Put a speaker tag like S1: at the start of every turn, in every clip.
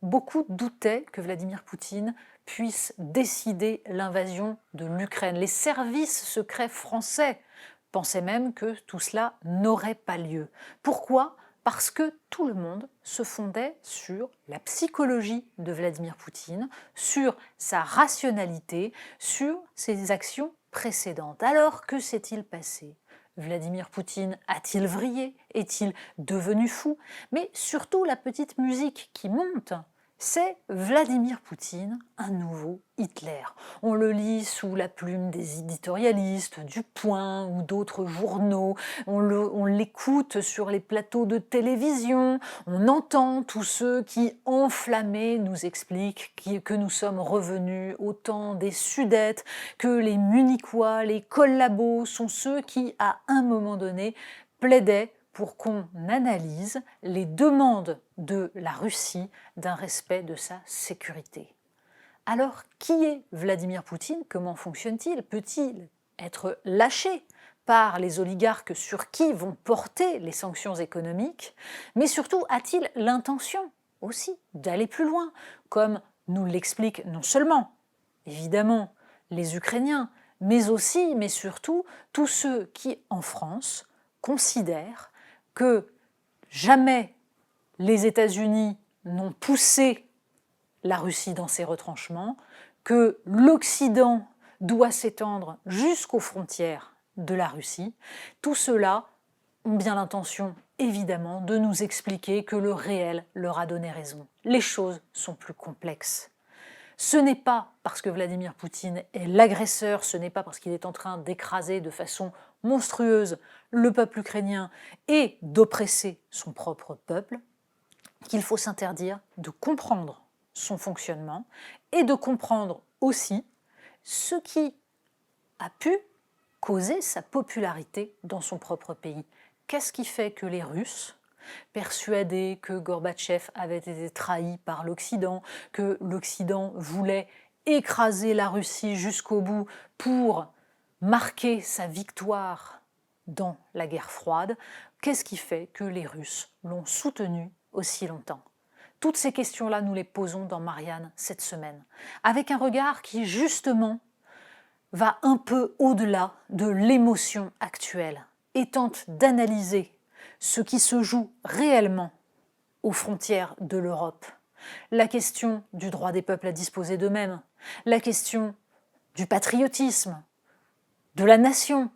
S1: beaucoup doutaient que Vladimir Poutine puisse décider l'invasion de l'Ukraine. Les services secrets français pensaient même que tout cela n'aurait pas lieu. Pourquoi ? Parce que tout le monde se fondait sur la psychologie de Vladimir Poutine, sur sa rationalité, sur ses actions précédentes. Alors, que s'est-il passé ? Vladimir Poutine a-t-il vrillé? Est-il devenu fou? Mais surtout, la petite musique qui monte, c'est Vladimir Poutine, un nouveau Hitler. On le lit sous la plume des éditorialistes, du Point ou d'autres journaux, on l'écoute sur les plateaux de télévision, on entend tous ceux qui, enflammés, nous expliquent que nous sommes revenus au temps des Sudètes, que les Munichois, les collabos sont ceux qui, à un moment donné, plaidaient pour qu'on analyse les demandes de la Russie d'un respect de sa sécurité. Alors, qui est Vladimir Poutine? Comment fonctionne-t-il? Peut-il être lâché par les oligarques sur qui vont porter les sanctions économiques? Mais surtout, a-t-il l'intention aussi d'aller plus loin, comme nous l'expliquent non seulement, évidemment, les Ukrainiens, mais aussi, mais surtout, tous ceux qui, en France, considèrent que jamais les États-Unis n'ont poussé la Russie dans ses retranchements, que l'Occident doit s'étendre jusqu'aux frontières de la Russie. Tout cela ont bien l'intention, évidemment, de nous expliquer que le réel leur a donné raison. Les choses sont plus complexes. Ce n'est pas parce que Vladimir Poutine est l'agresseur, ce n'est pas parce qu'il est en train d'écraser de façon monstrueuse le peuple ukrainien et d'oppresser son propre peuple qu'il faut s'interdire de comprendre son fonctionnement et de comprendre aussi ce qui a pu causer sa popularité dans son propre pays. Qu'est-ce qui fait que les Russes, persuadés que Gorbatchev avait été trahi par l'Occident, que l'Occident voulait écraser la Russie jusqu'au bout pour marquer sa victoire dans la guerre froide, qu'est-ce qui fait que les Russes l'ont soutenu aussi longtemps? Toutes ces questions-là, nous les posons dans Marianne cette semaine, avec un regard qui, justement, va un peu au-delà de l'émotion actuelle et tente d'analyser ce qui se joue réellement aux frontières de l'Europe. La question du droit des peuples à disposer d'eux-mêmes, la question du patriotisme, de la nation,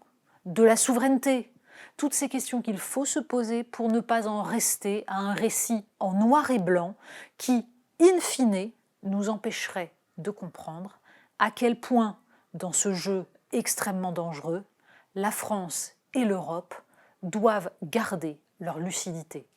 S1: de la souveraineté, toutes ces questions qu'il faut se poser pour ne pas en rester à un récit en noir et blanc qui, in fine, nous empêcherait de comprendre à quel point, dans ce jeu extrêmement dangereux, la France et l'Europe doivent garder leur lucidité.